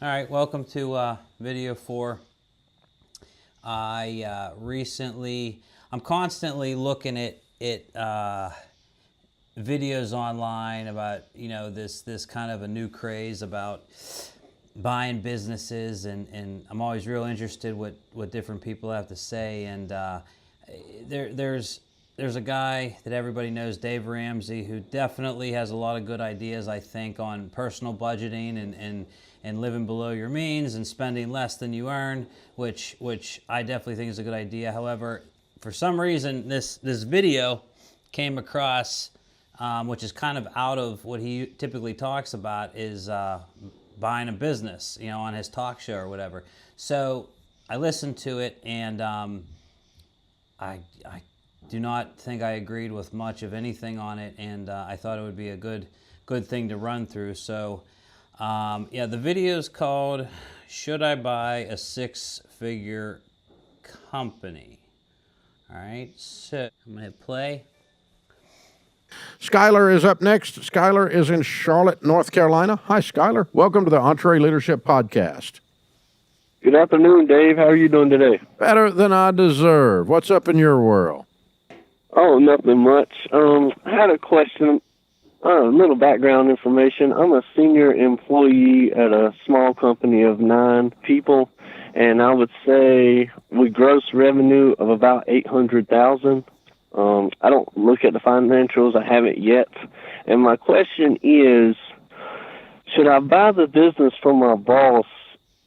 All right, welcome to video 4. I'm constantly looking at videos online about this kind of a new craze about buying businesses, and I'm always real interested what different people have to say. And there's a guy that everybody knows, Dave Ramsey, who definitely has a lot of good ideas, I think, on personal budgeting and living below your means and spending less than you earn, which I definitely think is a good idea. However, for some reason, this video came across, which is kind of out of what he typically talks about, is buying a business, on his talk show or whatever. So I listened to it, and I do not think I agreed with much of anything on it, and I thought it would be a good thing to run through. So the video is called "Should I Buy a Six-Figure Company?" All right, so I'm gonna hit play. Skylar is up next. Skylar is in Charlotte, North Carolina. Hi, Skylar. Welcome to the Entree Leadership Podcast. Good afternoon, Dave. How are you doing today? Better than I deserve. What's up in your world? Oh, nothing much. I had a question, a little background information. I'm a senior employee at a small company of 9 people, and I would say we gross revenue of about $800,000. I don't look at the financials. I haven't yet. And my question is, should I buy the business from my boss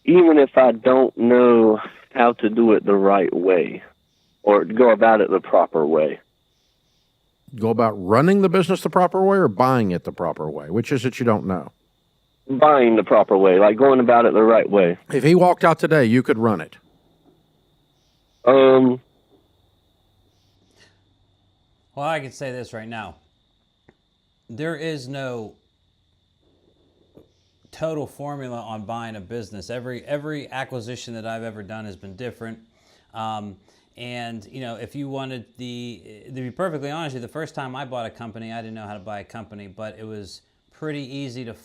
even if I don't know how to do it the right way or go about it the proper way? Go about running the business the proper way or buying it the proper way? Which is it you don't know? Buying the proper way, like going about it the right way. If he walked out today, you could run it. Well, I can say this right now. There is no total formula on buying a business. Every acquisition that I've ever done has been different. And, if you wanted to be perfectly honest with you, the first time I bought a company, I didn't know how to buy a company, but it was pretty easy to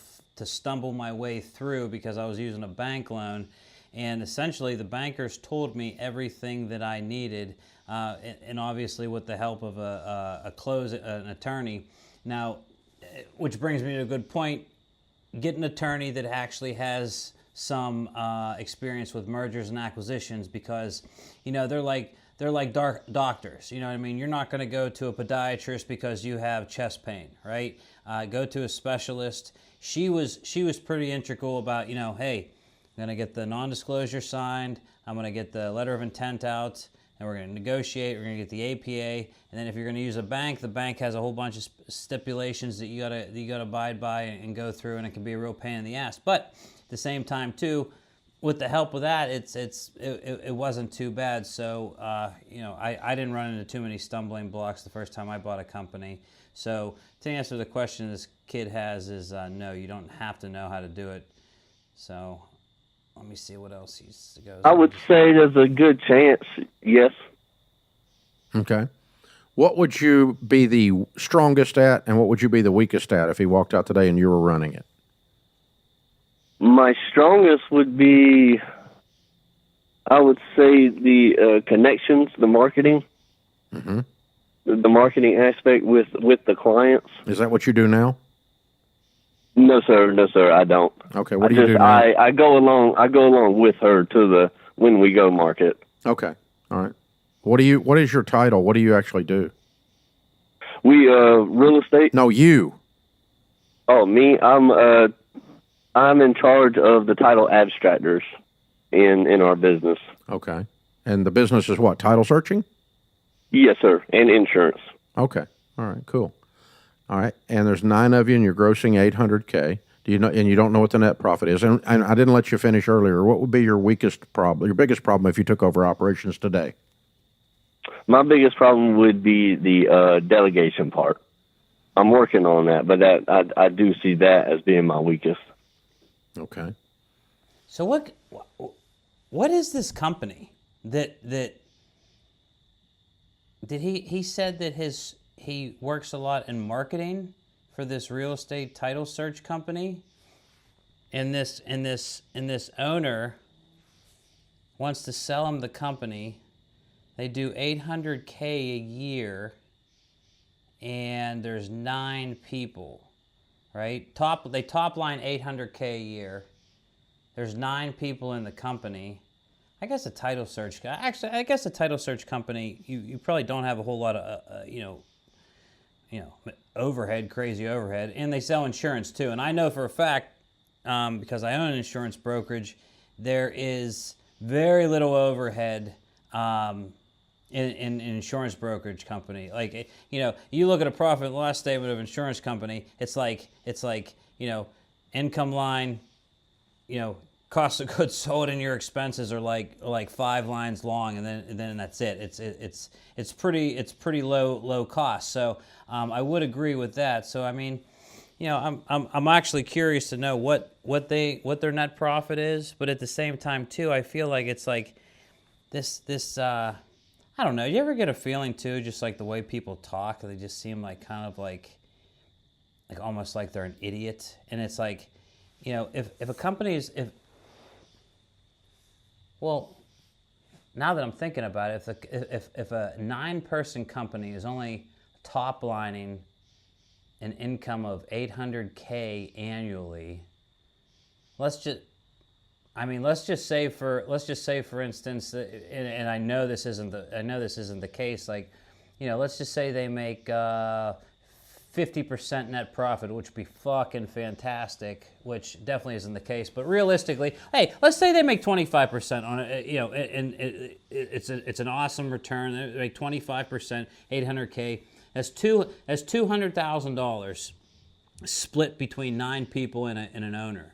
stumble my way through because I was using a bank loan. And essentially, the bankers told me everything that I needed, and obviously with the help of an attorney. Now, which brings me to a good point. Get an attorney that actually has some experience with mergers and acquisitions, because they're like doctors. You know what I mean? You're not going to go to a podiatrist because you have chest pain, right? Go to a specialist. She was pretty integral about, hey, I'm going to get the non-disclosure signed. I'm going to get the letter of intent out, and we're going to negotiate. We're going to get the APA, and then if you're going to use a bank, the bank has a whole bunch of stipulations that you gotta abide by and go through, and it can be a real pain in the ass. But at the same time, too, with the help of that, it wasn't too bad. So I didn't run into too many stumbling blocks the first time I bought a company. So to answer the question this kid has is no, you don't have to know how to do it. So let me see what else he goes. I would say there's a good chance, yes. Okay. What would you be the strongest at, and what would you be the weakest at if he walked out today and you were running it? My strongest would be, I would say, the connections, the marketing, Mm-hmm. the marketing aspect with the clients. Is that what you do now? No, sir, I don't. Okay, what do you do now? I go along with her to the when we go market. Okay, all right. What is your title? What do you actually do? We real estate. No, you. Oh, me. I'm in charge of the title abstractors in our business. Okay, and the business is what? Title searching? Yes, sir, and insurance. Okay, all right, cool. All right, and there's 9 of you, and you're grossing $800K. Do you know? And you don't know what the net profit is. And I didn't let you finish earlier. What would be your weakest problem? Your biggest problem if you took over operations today? My biggest problem would be the delegation part. I'm working on that, but I do see that as being my weakest. Okay. So what is this company that did he said that he works a lot in marketing for this real estate title search company? and this owner wants to sell him the company. They do $800K a year, and there's 9 people, right? They top line $800K a year. There's 9 people in the company. I guess a title search company, you probably don't have a whole lot of overhead, crazy overhead, and they sell insurance too. And I know for a fact, because I own an insurance brokerage, there is very little overhead in an insurance brokerage company. Like, you look at a profit and loss statement of an insurance company, it's like income line, cost of goods sold, and your expenses are like 5 lines long, and then that's it. It's pretty low cost. So I would agree with that. So I mean, I'm actually curious to know what their net profit is, but at the same time too, I feel like it's like this I don't know. You ever get a feeling too, just like the way people talk, they just seem like kind of like almost like they're an idiot, and it's like, if a company is well, now that I'm thinking about it, if a 9-person company is only top lining an income of $800K annually, let's just say for instance, and I know this isn't the case. Like, let's just say they make 50% net profit, which would be fucking fantastic, which definitely isn't the case. But realistically, hey, let's say they make 25% on it, and it's an awesome return. They make 25%, $800K. That's $200,000 split between 9 people and an owner.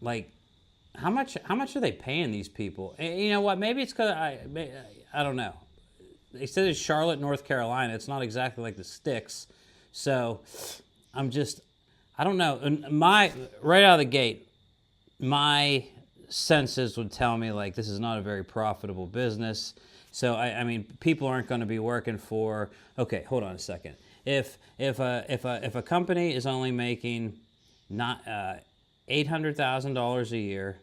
Like, how much are they paying these people? And you know what? Maybe it's because I don't know. They said it's Charlotte, North Carolina. It's not exactly like the sticks. So I don't know. Right out of the gate, my senses would tell me like this is not a very profitable business. So I mean, people aren't going to be working for. Okay, hold on a second. If a company is only making not $800,000 a year,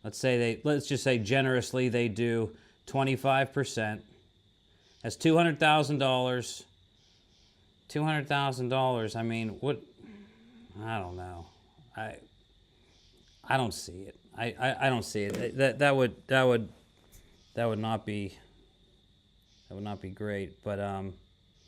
let's just say generously they do 25%. That's $200,000. $200,000. I mean, what? I don't know. I don't see it. I don't see it. That would not be great. But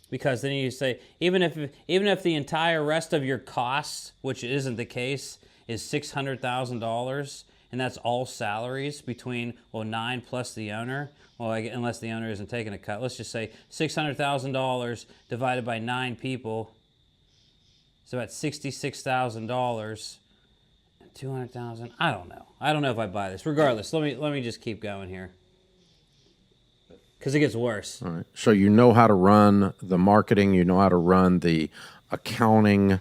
because then you say even if the entire rest of your costs, which isn't the case, is $600,000, and that's all salaries between 9 plus the owner. Well, unless the owner isn't taking a cut, let's just say $600,000 divided by 9 people. It's about $66,000. 200,000. I don't know. I don't know if I buy this. Regardless, let me just keep going here, because it gets worse. All right. So you know how to run the marketing. You know how to run the accounting. You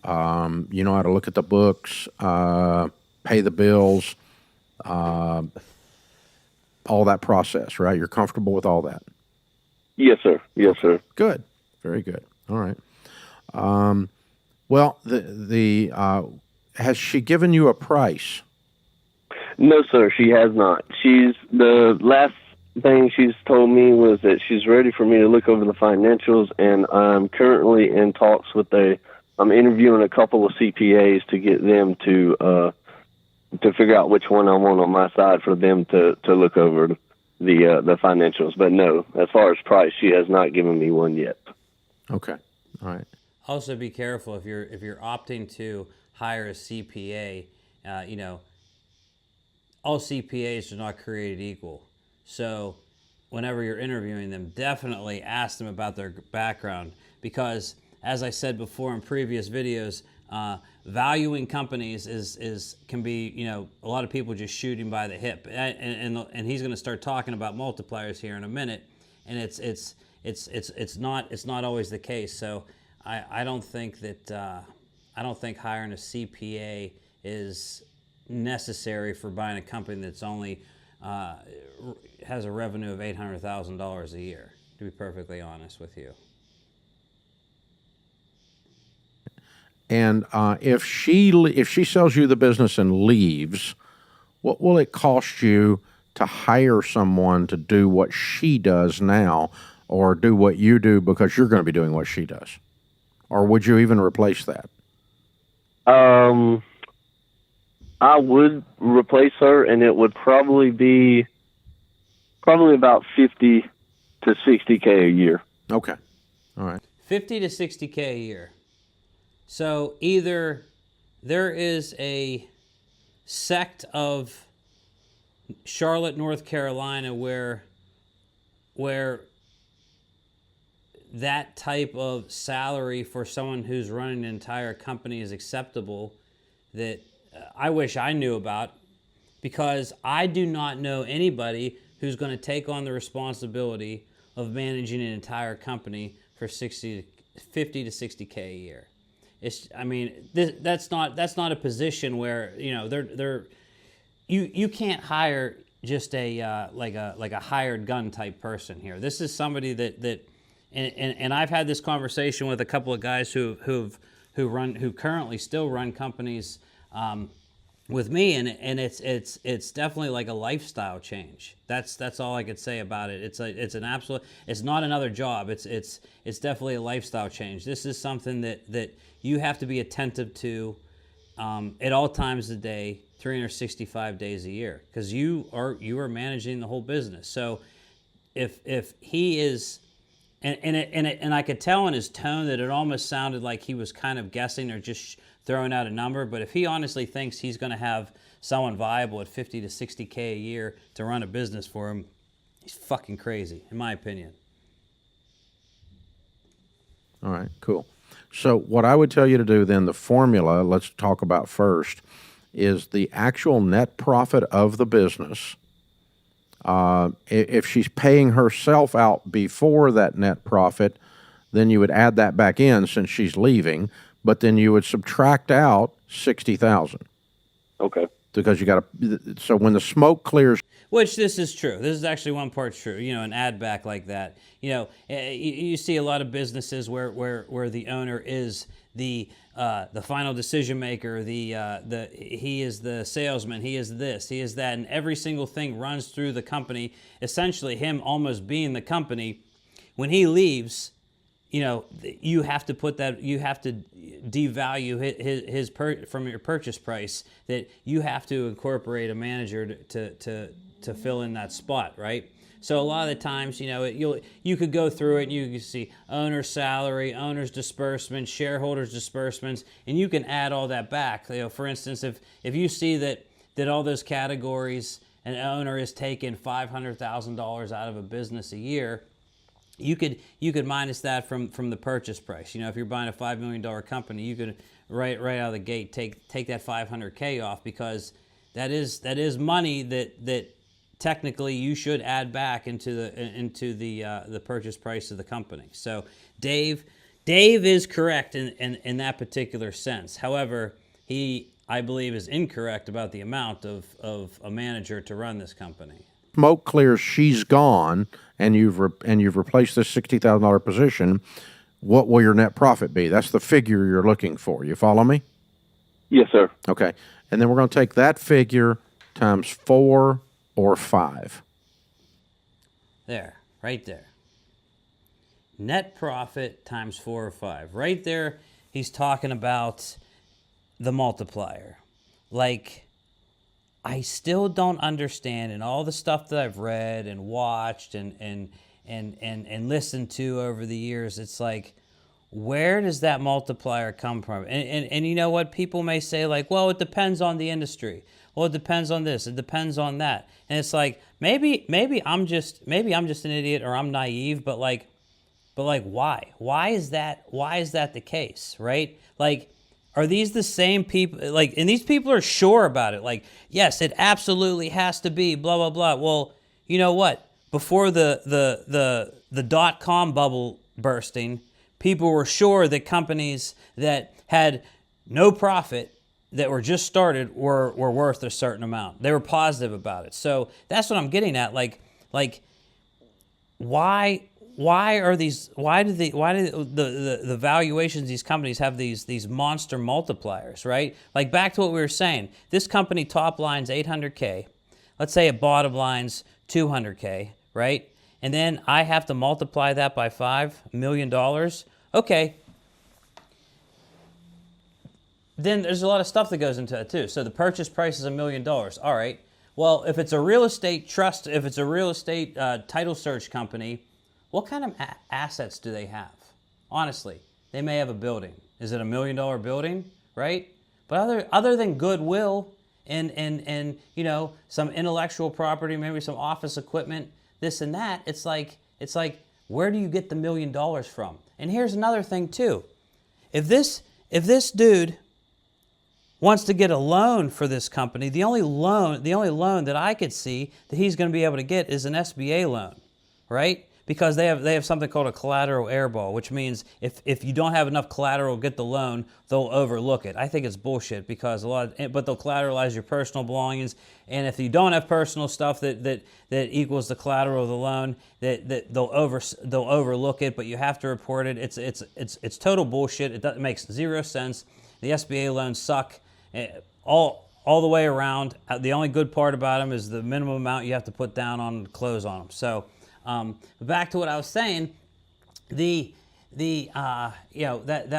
know how to look at the books, pay the bills, all that process, right? You're comfortable with all that? Yes, sir. Yes, sir. Good. Very good. All right. Well, has she given you a price? No, sir, she has not. The last thing she's told me was that she's ready for me to look over the financials, and I'm currently in talks with I'm interviewing a couple of CPAs to get them to figure out which one I want on my side for them to look over the financials. But no, as far as price, she has not given me one yet. Okay. All right. Also, be careful if you're opting to hire a CPA. All CPAs are not created equal. So, whenever you're interviewing them, definitely ask them about their background, because, as I said before in previous videos, valuing companies can be, a lot of people just shooting by the hip, and he's going to start talking about multipliers here in a minute, and it's not always the case. So I don't think hiring a CPA is necessary for buying a company that's only has a revenue of $800,000 a year, to be perfectly honest with you. And if she sells you the business and leaves, what will it cost you to hire someone to do what she does now, or do what you do because you're going to be doing what she does? Or would you even replace that? I would replace her, and it would probably be about 50 to 60K a year. Okay. All right. 50 to 60K a year. So either there is a sect of Charlotte, North Carolina, where that type of salary for someone who's running an entire company is acceptable, that I wish I knew about, because I do not know anybody who's going to take on the responsibility of managing an entire company for 50 to 60K a year. That's not a position where, you can't hire just a like a hired gun type person here. This is somebody that and I've had this conversation with a couple of guys who currently still run companies with me, and it's definitely like a lifestyle change. That's all I could say about it. It's an absolute. It's not another job. It's definitely a lifestyle change. This is something that you have to be attentive to at all times of the day, 365 days a year, because you are managing the whole business. So if he is, and I could tell in his tone that it almost sounded like he was kind of guessing or just throwing out a number, but if he honestly thinks he's going to have someone viable at 50 to 60K a year to run a business for him, he's fucking crazy, in my opinion. All right, cool. So what I would tell you to do then, the formula, let's talk about first, is the actual net profit of the business. If she's paying herself out before that net profit, then you would add that back in since she's leaving, but then you would subtract out 60,000. Okay. Because you got to, so when the smoke clears. Which this is true. This is actually one part true. An add back like that. You see a lot of businesses where the owner is the final decision maker. He is the salesman. He is this. He is that, and every single thing runs through the company. Essentially, him almost being the company. When he leaves, you have to put that. You have to devalue his from your purchase price. That you have to incorporate a manager to fill in that spot, right? So a lot of the times, you could go through it and you can see owner's salary, owner's disbursements, shareholders' disbursements, and you can add all that back. For instance, if you see that all those categories, an owner is taking $500,000 out of a business a year, you could minus that from the purchase price. If you're buying a $5 million company, you could right out of the gate take that $500K off, because that is money that technically you should add back into the purchase price of the company. So Dave is correct in that particular sense. However, he, I believe, is incorrect about the amount of a manager to run this company. Smoke clears, she's gone, and you've replaced this $60,000 position. What will your net profit be? That's the figure you're looking for. You follow me? Yes, sir. Okay, and then we're going to take that figure times 4 or 5. There, right there. Net profit times 4 or 5. Right there, he's talking about the multiplier. Like, I still don't understand, and all the stuff that I've read and watched and listened to over the years, it's like, where does that multiplier come from? And you know what? People may say, like, well, it depends on the industry. Well, it depends on this. It depends on that. And it's like, maybe I'm just an idiot, or I'm naive, but why? Why is that the case, right? Like, are these the same people? Like, and these people are sure about it. Like, yes, it absolutely has to be blah blah blah. Well, you know what? Before the .com bubble bursting, people were sure that companies that had no profit, that were just started, were worth a certain amount. They were positive about it. So that's what I'm getting at. Like why why do the valuations of these companies have these monster multipliers, right? Like back to what we were saying, this company top line's 800K. Let's say it bottom line's 200K, right? And then I have to multiply that by $5 million. Okay. Then there's a lot of stuff that goes into it too. So the purchase price is $1 million. All right. Well, if it's a real estate trust, if it's a real estate title search company, what kind of assets do they have? Honestly, they may have a building. Is it $1 million building, right? But other than goodwill and some intellectual property, maybe some office equipment, this and that, it's like where do you get the $1 million from? And here's another thing too. If this dude wants to get a loan for this company, the only loan that I could see that he's going to be able to get is an SBA loan, right? Because they have something called a collateral airball, which means if you don't have enough collateral to get the loan, they'll overlook it. I think it's bullshit because but they'll collateralize your personal belongings, and if you don't have personal stuff that equals the collateral of the loan, that they'll overlook it, but you have to report it. It's total bullshit. It makes zero sense. The SBA loans suck all the way around. The only good part about them is the minimum amount you have to put down on close on them. So. Back to what I was saying, that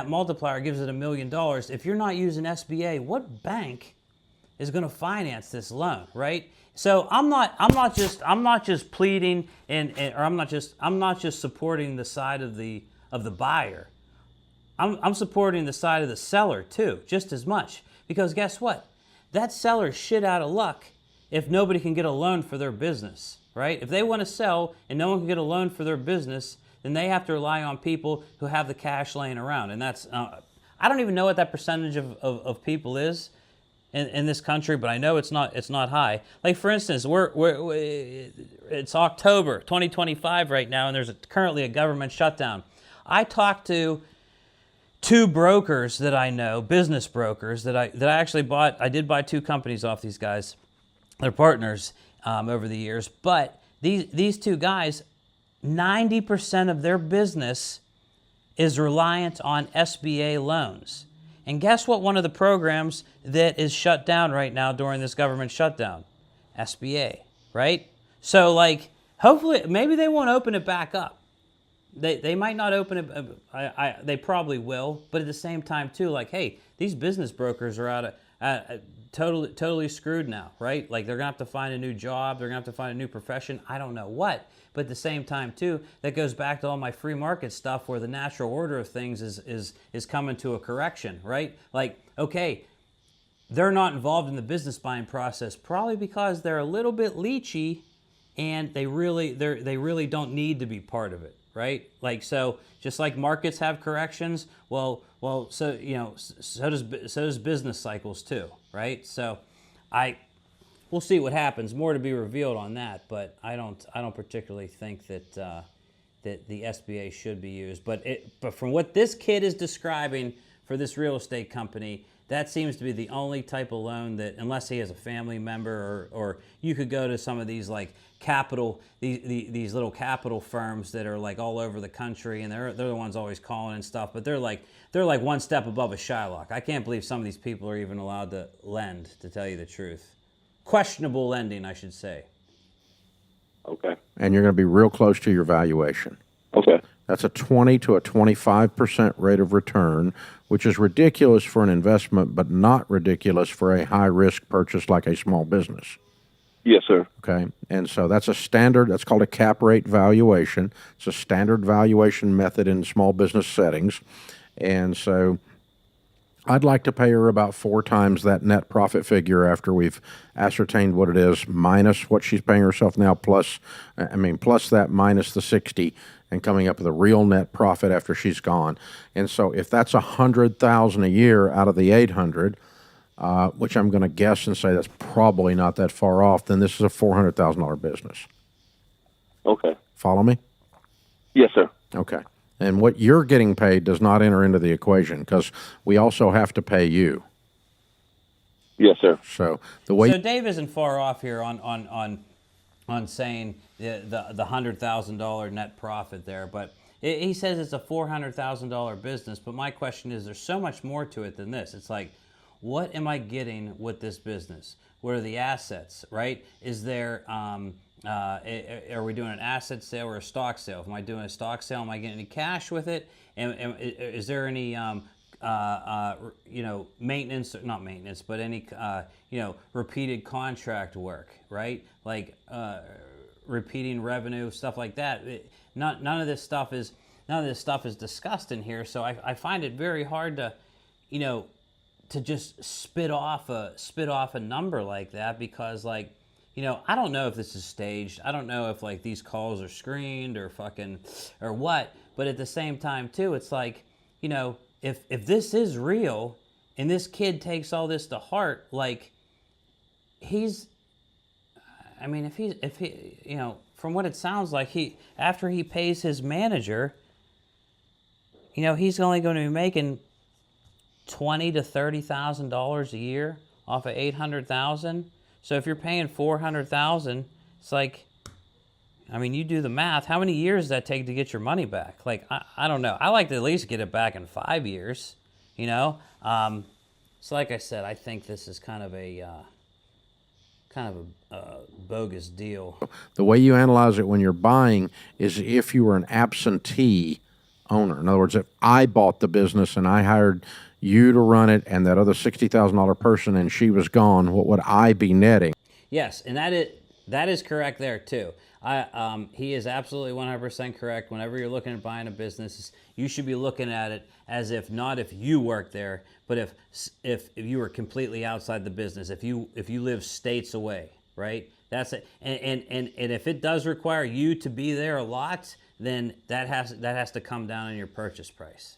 multiplier gives it $1 million. If you're not using SBA, what bank is going to finance this loan, right? So I'm not just pleading or I'm not just supporting the side of the buyer. I'm supporting the side of the seller too, just as much. Because guess what? That seller's shit out of luck if nobody can get a loan for their business. Right? If they want to sell and no one can get a loan for their business, then they have to rely on people who have the cash laying around. And that's, I don't even know what that percentage of people is in this country, but I know it's not high. Like for instance, it's October 2025 right now, and there's currently a government shutdown. I talked to two brokers that I know, business brokers that I actually bought. I did buy two companies off these guys. They're partners. Over the years, but these two guys, 90% of their business is reliant on SBA loans. And guess what? One of the programs that is shut down right now during this government shutdown, SBA, right? So hopefully, maybe they won't open it back up. They might not open it. They probably will, but at the same time too, hey, these business brokers are totally screwed now, right? Like they're gonna have to find a new job, they're gonna have to find a new profession, I don't know what. But at the same time too, that goes back to all my free market stuff where the natural order of things is coming to a correction, right? Like, okay, they're not involved in the business buying process, probably because they're a little bit leechy and they really don't need to be part of it, right? Like, so just like markets have corrections, so does business cycles too, right? So we'll see what happens. More to be revealed on that, but I don't particularly think that the SBA should be used. But from what this kid is describing for this real estate company, that seems to be the only type of loan that, unless he has a family member, or you could go to some of these these little capital firms that are all over the country, and they're the ones always calling and stuff. But they're like one step above a Shylock. I can't believe some of these people are even allowed to lend, to tell you the truth. Questionable lending, I should say. Okay. And you're going to be real close to your valuation. Okay. That's a 20 to a 25% rate of return, which is ridiculous for an investment, but not ridiculous for a high-risk purchase like a small business. Yes, sir. Okay, and so that's a standard, that's called a cap rate valuation. It's a standard valuation method in small business settings. And so I'd like to pay her about 4 times that net profit figure after we've ascertained what it is, minus what she's paying herself now, plus that minus the 60, and coming up with a real net profit after she's gone. And so if that's $100,000 a year out of the 800, which I'm going to guess and say that's probably not that far off, then this is a $400,000 business. Okay. Follow me? Yes, sir. Okay. And what you're getting paid does not enter into the equation because we also have to pay you. Yes, sir. So the way Dave isn't far off here on on saying the $100,000 net profit there, but he says it's a $400,000 business. But my question is, there's so much more to it than this. It's like, what am I getting with this business? What are the assets, right? Is there, are we doing an asset sale or a stock sale? Am I doing a stock sale? Am I getting any cash with it? And is there any, maintenance, not maintenance, but any, repeated contract work, right? Like repeating revenue, stuff like that. None of this stuff is discussed in here. So I find it very hard to, to just spit off a number like that, because I don't know if this is staged. I don't know if like these calls are screened or what. But at the same time too, it's like, if this is real and this kid takes all this to heart, like if he, from what it sounds like, after he pays his manager, he's only going to be making $20,000 to $30,000 a year off of $800,000. So if you're paying $400,000, it's like, you do the math. How many years does that take to get your money back? Like, I don't know. I like to at least get it back in 5 years, So like I said, I think this is kind of a bogus deal. The way you analyze it when you're buying is if you were an absentee owner. In other words, if I bought the business and I hired you to run it and that other $60,000 person and she was gone, what would I be netting? Yes, and that is correct there too. He is absolutely 100% correct. Whenever you're looking at buying a business, you should be looking at it as if not if you work there, but if you were completely outside the business, if you live states away, right? That's it. And if it does require you to be there a lot, then that has to come down in your purchase price.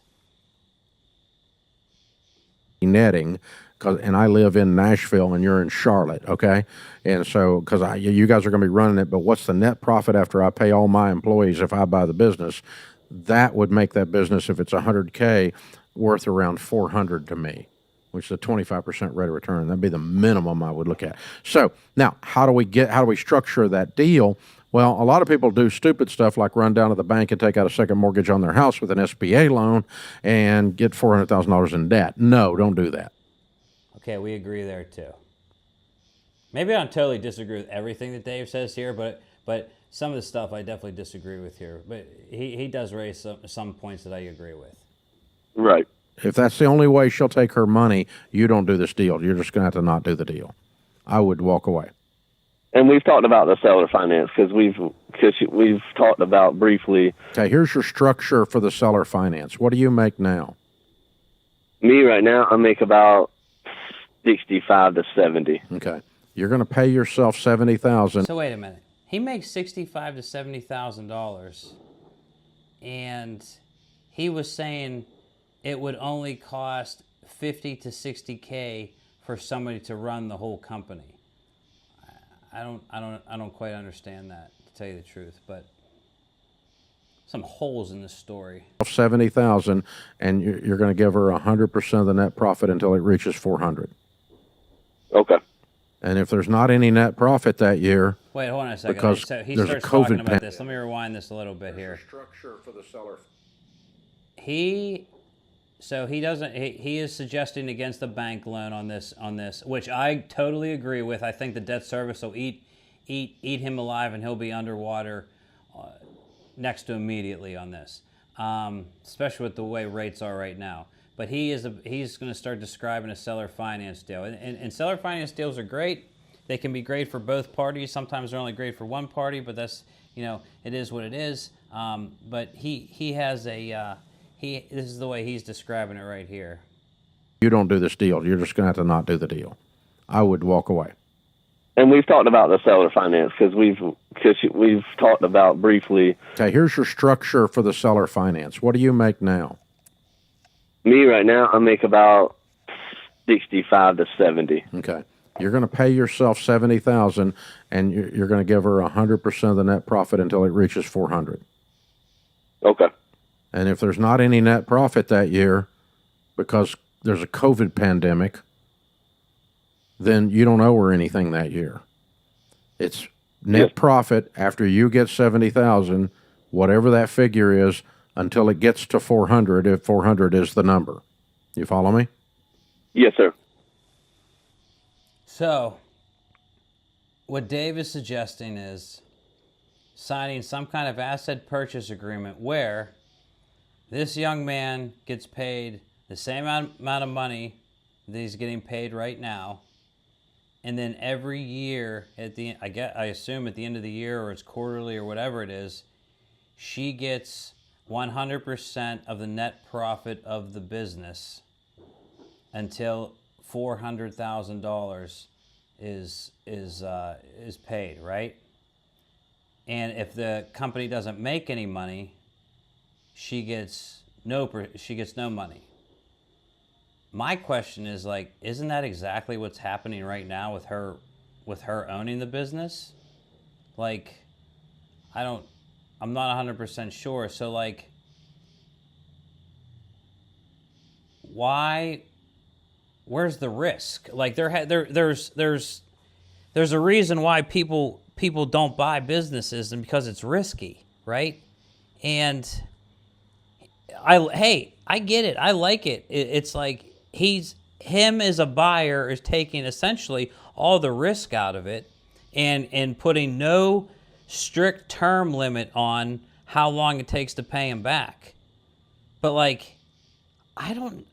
Netting, and I live in Nashville and you're in Charlotte, okay? And so, because you guys are going to be running it, but what's the net profit after I pay all my employees if I buy the business? That would make that business, if it's $100K, worth around $400 to me, which is a 25% rate of return. That'd be the minimum I would look at. So now, how do we structure that deal? Well, a lot of people do stupid stuff like run down to the bank and take out a second mortgage on their house with an SBA loan and get $400,000 in debt. No, don't do that. Okay, we agree there too. Maybe I don't totally disagree with everything that Dave says here, but some of the stuff I definitely disagree with here. But he does raise some points that I agree with. Right. If that's the only way she'll take her money, you don't do this deal. You're just going to have to not do the deal. I would walk away. And we've talked about the seller finance because we've talked about briefly. Okay, here's your structure for the seller finance. What do you make now? Me right now, I make about 65 to 70. Okay, you're going to pay yourself $70,000. So wait a minute. He makes $65,000 to $70,000, and he was saying it would only cost $50,000 to $60,000 for somebody to run the whole company. I don't quite understand that, to tell you the truth, but some holes in this story. $70,000, and you're going to give her 100% of the net profit until it reaches $400,000. Okay. And if there's not any net profit that year, wait, hold on a second. because So he there's a starts talking COVID about this. Let me rewind this a little bit here. Structure for the seller. He is suggesting against the bank loan on this, which I totally agree with. I think the debt service will eat him alive, and he'll be underwater next to immediately on this, especially with the way rates are right now. But he's going to start describing a seller finance deal, and seller finance deals are great. They can be great for both parties. Sometimes they're only great for one party, but that's it is what it is. But he has a this is the way he's describing it right here. You don't do this deal. You're just going to have to not do the deal. I would walk away. And we've talked about the seller finance because we've talked about briefly. Okay, here's your structure for the seller finance. What do you make now? Me right now, I make about 65 to 70. Okay, you're going to pay yourself $70,000, and you're going to give her 100% of the net profit until it reaches $400,000. Okay. And if there's not any net profit that year because there's a COVID pandemic, then you don't owe her anything that year. It's net Yes. profit after you get 70,000, whatever that figure is, until it gets to 400, if 400 is the number. You follow me? Yes, sir. So, what Dave is suggesting is signing some kind of asset purchase agreement where this young man gets paid the same amount of money that he's getting paid right now, and then every year I assume at the end of the year, or it's quarterly or whatever it is, she gets 100% of the net profit of the business until $400,000 is paid, right? And if the company doesn't make any money, she gets no money. My question is, like, isn't that exactly what's happening right now with her owning the business? Like, I'm not 100% sure. So, like, where's the risk? Like, there's a reason why people don't buy businesses, and because it's risky, right? And I get it. I like it. It's like him as a buyer is taking essentially all the risk out of it, and putting no strict term limit on how long it takes to pay him back. But like, I don't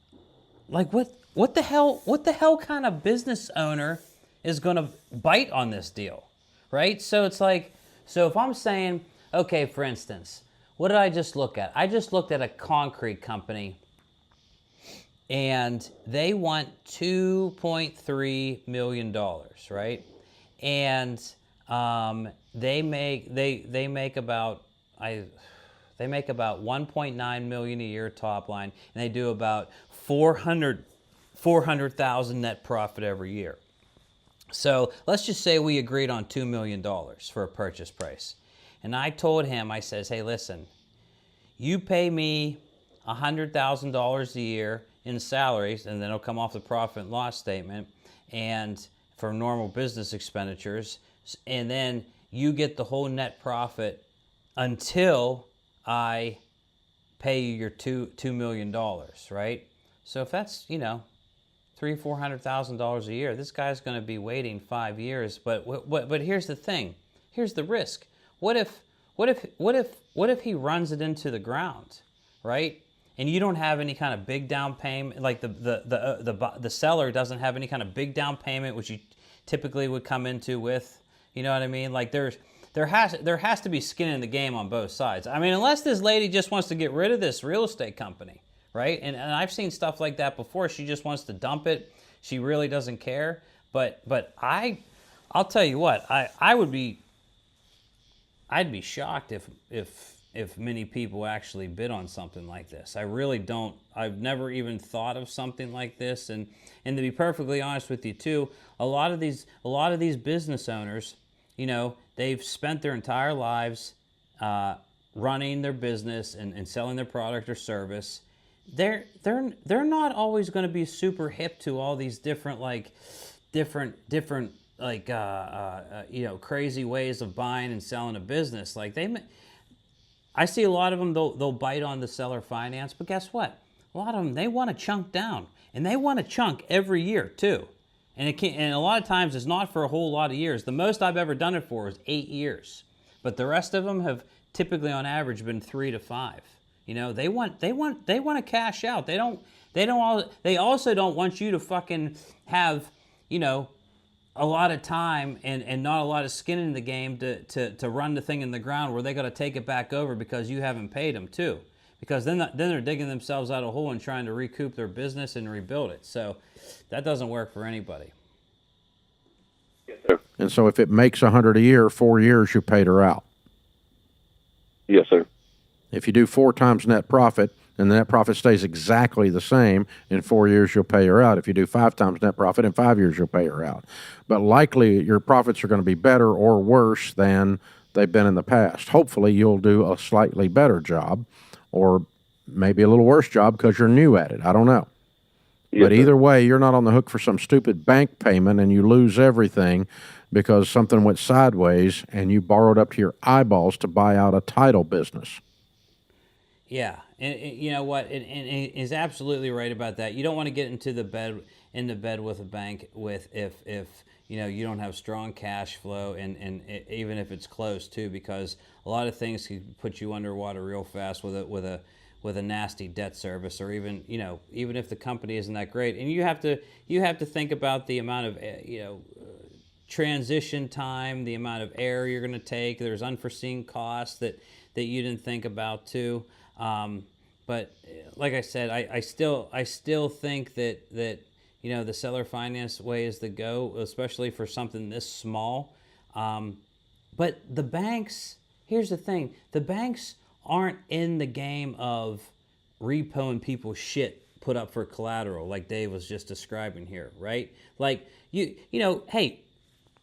like what the hell kind of business owner is going to bite on this deal, right? So it's like, so if I'm saying, okay, for instance, what did I just look at? I just looked at a concrete company, and they want $2.3 million, right? And they make about 1.9 million a year top line, and they do about 400,000 net profit every year. So let's just say we agreed on $2 million for a purchase price. And I told him, I says, hey, listen, you pay me $100,000 a year in salaries, and then it'll come off the profit and loss statement, and for normal business expenditures, and then you get the whole net profit until I pay you your $2 million, right? So if that's, $300,000-$400,000 a year, this guy's going to be waiting 5 years. But here's the thing. Here's the risk. What if he runs it into the ground, right? And you don't have any kind of big down payment, like the seller doesn't have any kind of big down payment, which you typically would come into with, you know what I mean? Like there has to be skin in the game on both sides. I mean, unless this lady just wants to get rid of this real estate company, right? And I've seen stuff like that before. She just wants to dump it. She really doesn't care. But I'll tell you what, I'd be shocked if many people actually bid on something like this. I really don't. I've never even thought of something like this. And to be perfectly honest with you too, a lot of these business owners, they've spent their entire lives running their business and selling their product or service. They're not always going to be super hip to all these different crazy ways of buying and selling a business. Like I see a lot of them, they'll bite on the seller finance, but guess what? A lot of them, they want to chunk down, and they want to chunk every year too. And a lot of times it's not for a whole lot of years. The most I've ever done it for is 8 years, but the rest of them have typically on average been 3 to 5. They want to cash out. They also don't want you to fucking have, a lot of time and not a lot of skin in the game to run the thing in the ground where they got to take it back over because you haven't paid them too. Because then they're digging themselves out a hole and trying to recoup their business and rebuild it. So that doesn't work for anybody. Yes, sir. And so if it makes 100 a year, 4 years, you paid her out. Yes, sir. If you do 4 times net profit, and the net profit stays exactly the same, in 4 years you'll pay her out. If you do 5 times net profit, in 5 years you'll pay her out. But likely your profits are going to be better or worse than they've been in the past. Hopefully you'll do a slightly better job, or maybe a little worse job because you're new at it. I don't know. Yes, But sir. either way, you're not on the hook for some stupid bank payment and you lose everything because something went sideways and you borrowed up to your eyeballs to buy out a title business. Yeah, and you know what? And he's absolutely right about that. You don't want to get into bed with a bank with if you know you don't have strong cash flow, and even if it's close too, because a lot of things can put you underwater real fast with a nasty debt service, or even even if the company isn't that great, and you have to think about the amount of transition time, the amount of air you're going to take. There's unforeseen costs that you didn't think about too. But like I said, I still think that the seller finance way is the go, especially for something this small. But the banks, here's the thing: the banks aren't in the game of repoing people's shit put up for collateral, like Dave was just describing here, right? Like hey,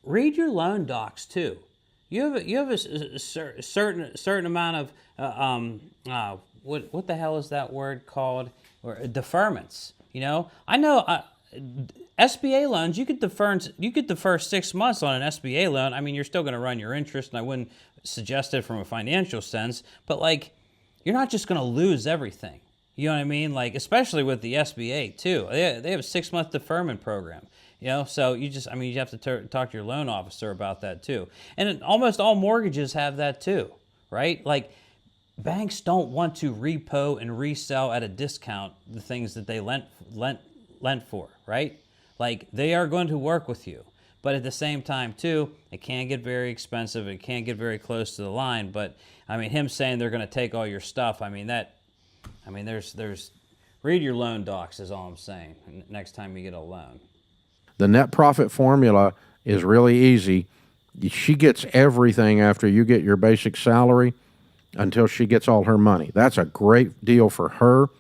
read your loan docs too. You have a certain amount of what the hell is that word called, or deferments. I know SBA loans, you could defer 6 months on an SBA loan. I mean, you're still going to run your interest, and I wouldn't suggest it from a financial sense, but like, you're not just going to lose everything. You know what I mean? Like, especially with the SBA too. They have a 6-month deferment program. So you have to talk to your loan officer about that too. And almost all mortgages have that too, right? Like, banks don't want to repo and resell at a discount the things that they lent for, right? Like, they are going to work with you. But at the same time too, it can get very expensive. It can't get very close to the line. But I mean, him saying they're going to take all your stuff, there's read your loan docs is all I'm saying next time you get a loan. The net profit formula is really easy. She gets everything after you get your basic salary until she gets all her money. That's a great deal for her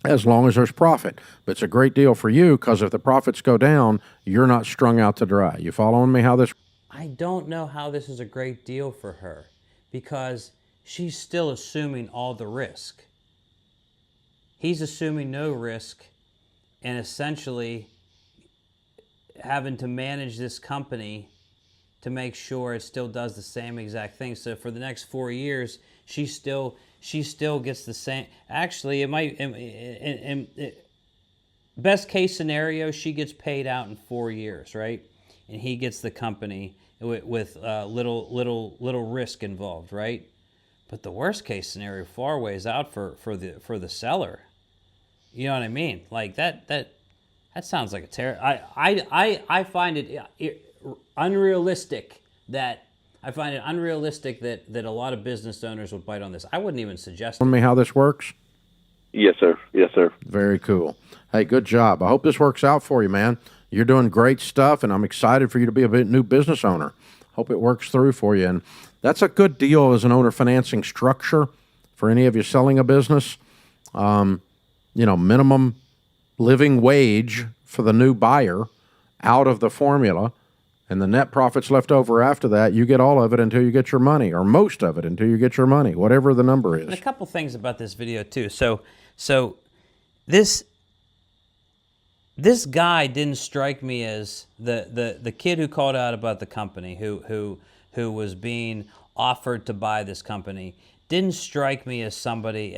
as long as there's profit. But it's a great deal for you because if the profits go down, you're not strung out to dry. You following me how this? I don't know how this is a great deal for her because she's still assuming all the risk. He's assuming no risk and essentially having to manage this company to make sure it still does the same exact thing. So for the next 4 years, she still gets the same. Actually, it might. Best case scenario, she gets paid out in 4 years, right? And he gets the company with little risk involved, right? But the worst case scenario far ways out for the seller. You know what I mean? Like that sounds like a terror. I find it unrealistic that a lot of business owners would bite on this. I wouldn't even suggest it. Tell me how this works. Yes, sir. Yes, sir. Very cool. Hey, good job. I hope this works out for you, man. You're doing great stuff, and I'm excited for you to be a new business owner. Hope it works through for you. And that's a good deal as an owner financing structure for any of you selling a business. Minimum living wage for the new buyer out of the formula, and the net profits left over after that, you get all of it until you get your money, or most of it until you get your money, whatever the number is. And a couple things about this video too. So this guy didn't strike me as the kid who called out about the company who was being offered to buy this company didn't strike me as somebody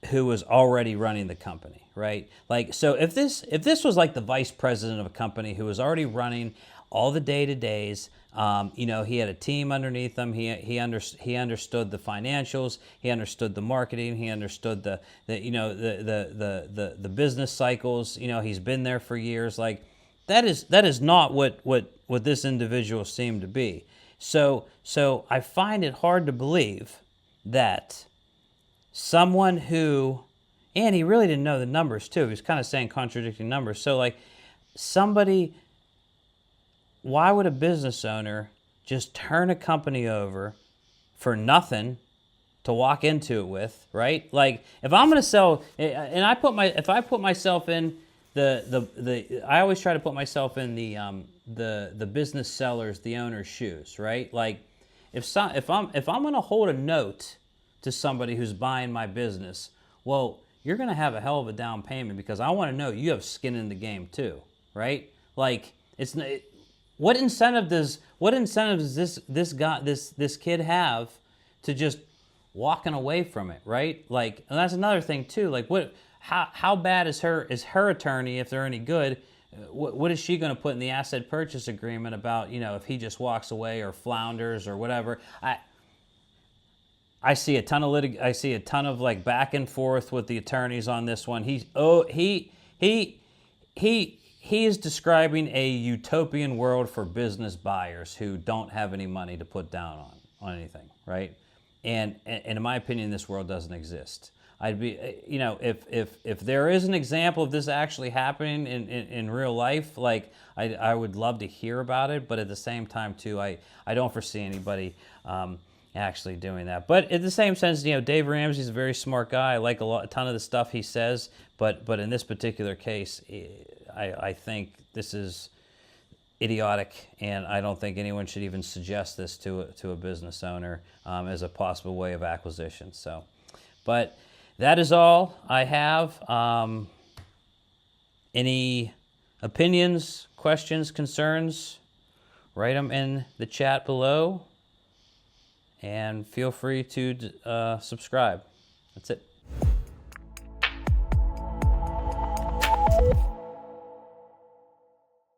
who was already running the company, right? Like, so if this was like the vice president of a company who was already running all the day-to-days, he had a team underneath him. He understood the financials. He understood the marketing. He understood the business cycles. He's been there for years. Like, that is not what this individual seemed to be. So I find it hard to believe that someone who, and he really didn't know the numbers too. He was kind of saying contradicting numbers. So like why would a business owner just turn a company over for nothing to walk into it with, right? Like, if I'm going to sell, and if I put myself in I always try to put myself in the business sellers, the owner's shoes, right? Like, if I'm going to hold a note to somebody who's buying my business, well, you're going to have a hell of a down payment, because I want to know you have skin in the game too, right? Like, it's what incentive does this kid have to just walking away from it, right? Like, and that's another thing too. Like, how bad is her attorney, if they're any good? What is she going to put in the asset purchase agreement about, if he just walks away or flounders or whatever? I see a ton of like back and forth with the attorneys on this one. He is describing a utopian world for business buyers who don't have any money to put down on anything, right? And in my opinion, this world doesn't exist. I'd be, if there is an example of this actually happening in real life, like I would love to hear about it. But at the same time, too, I don't foresee anybody actually doing that. But in the same sense, Dave Ramsey's a very smart guy. I like a ton of the stuff he says. But in this particular case, I think this is idiotic, and I don't think anyone should even suggest this to a business owner as a possible way of acquisition. So, but that is all I have. Any opinions, questions, concerns? Write them in the chat below, and feel free to subscribe. That's it.